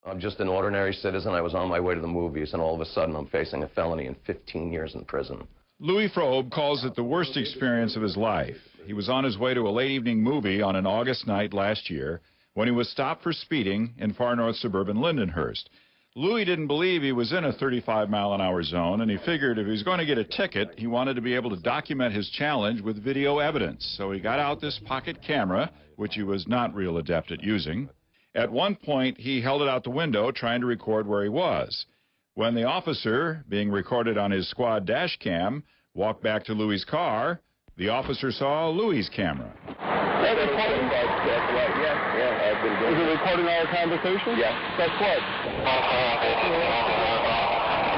I'm just an ordinary citizen. I was on my way to the movies, and all of a sudden I'm facing a felony and 15 years in prison. Louis Frobe calls it the worst experience of his life. He was on his way to a late evening movie on an August night last year when he was stopped for speeding in far north suburban Lindenhurst. Louis didn't believe he was in a 35-mile-an-hour zone, and he figured if he was going to get a ticket, he wanted to be able to document his challenge with video evidence. So he got out this pocket camera, which he was not real adept at using. At one point, he held it out the window, trying to record where he was. When the officer, being recorded on his squad dash cam, walked back to Louis' car, the officer saw Louis' camera. Is it recording our conversation? Yes. That's what?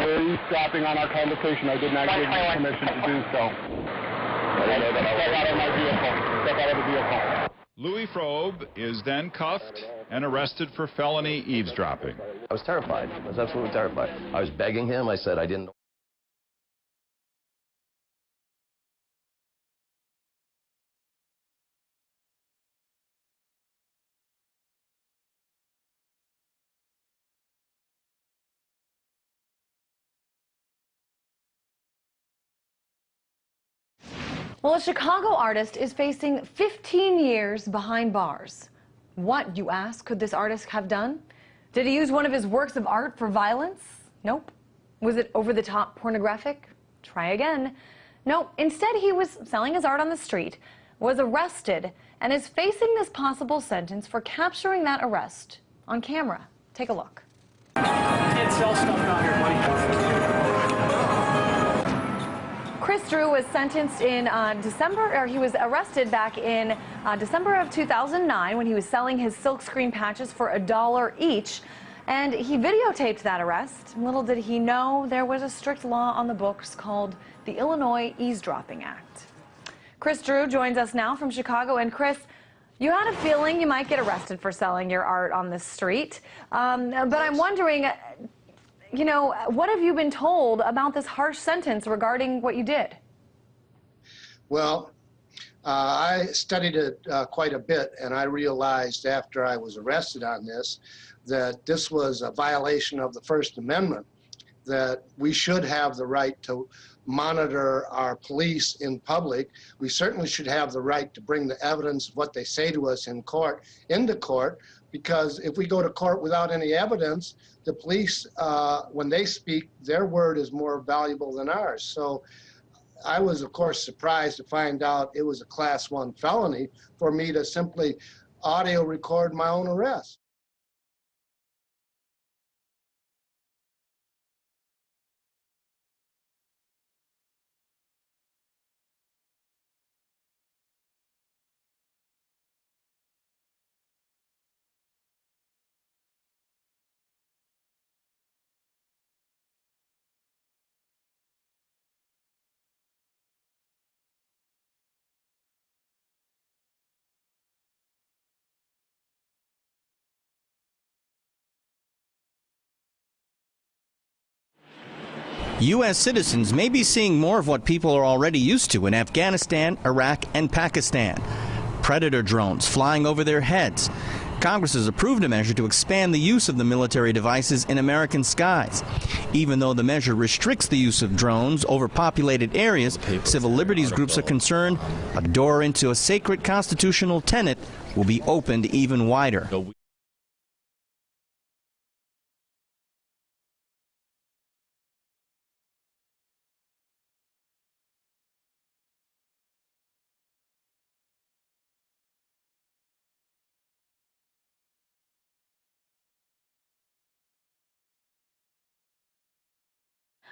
You're eavesdropping on our conversation. I did not give you permission to do so. Step out of my vehicle. Step out of the vehicle. Louis Frobe is then cuffed and arrested for felony eavesdropping. I was terrified. I was absolutely terrified. I was begging him. I said I didn't. Well, a Chicago artist is facing 15 years behind bars. What, you ask, could this artist have done? Did he use one of his works of art for violence? Nope. Was it over-the-top pornographic? Try again. No, instead he was selling his art on the street, was arrested, and is facing this possible sentence for capturing that arrest on camera. Take a look. Can't sell stuff down here, buddy. Chris Drew was sentenced in he was arrested back in December of 2009 when he was selling his silkscreen patches for $1 each. And he videotaped that arrest. Little did he know there was a strict law on the books called the Illinois Eavesdropping Act. Chris Drew joins us now from Chicago. And Chris, you had a feeling you might get arrested for selling your art on the street. But I'm wondering, you know, what have you been told about this harsh sentence regarding what you did? Well, I studied it quite a bit, and I realized after I was arrested on this that this was a violation of the First Amendment, that we should have the right to monitor our police in public. We certainly should have the right to bring the evidence of what they say to us in court into court, because if we go to court without any evidence, the police, when they speak, their word is more valuable than ours. So I was, of course, surprised to find out it was a Class 1 felony for me to simply audio record my own arrest. U.S. citizens may be seeing more of what people are already used to in Afghanistan, Iraq, and Pakistan. Predator drones flying over their heads. Congress has approved a measure to expand the use of the military devices in American skies. Even though the measure restricts the use of drones over populated areas, civil liberties groups are concerned a door into a sacred constitutional tenet will be opened even wider.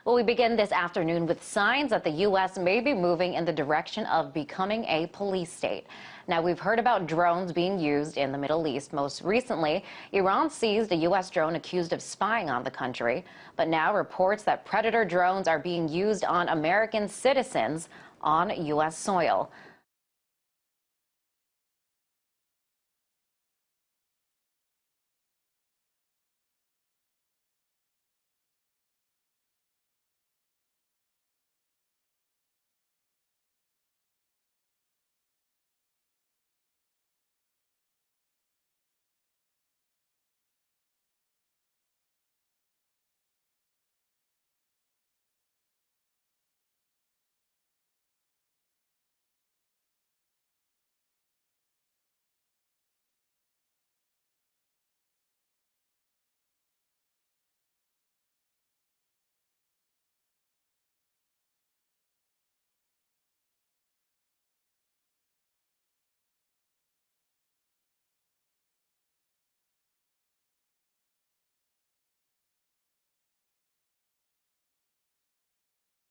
Well, we begin this afternoon with signs that the U.S. may be moving in the direction of becoming a police state. Now, we've heard about drones being used in the Middle East. Most recently, Iran seized a U.S. drone accused of spying on the country. But now reports that Predator drones are being used on American citizens on U.S. soil.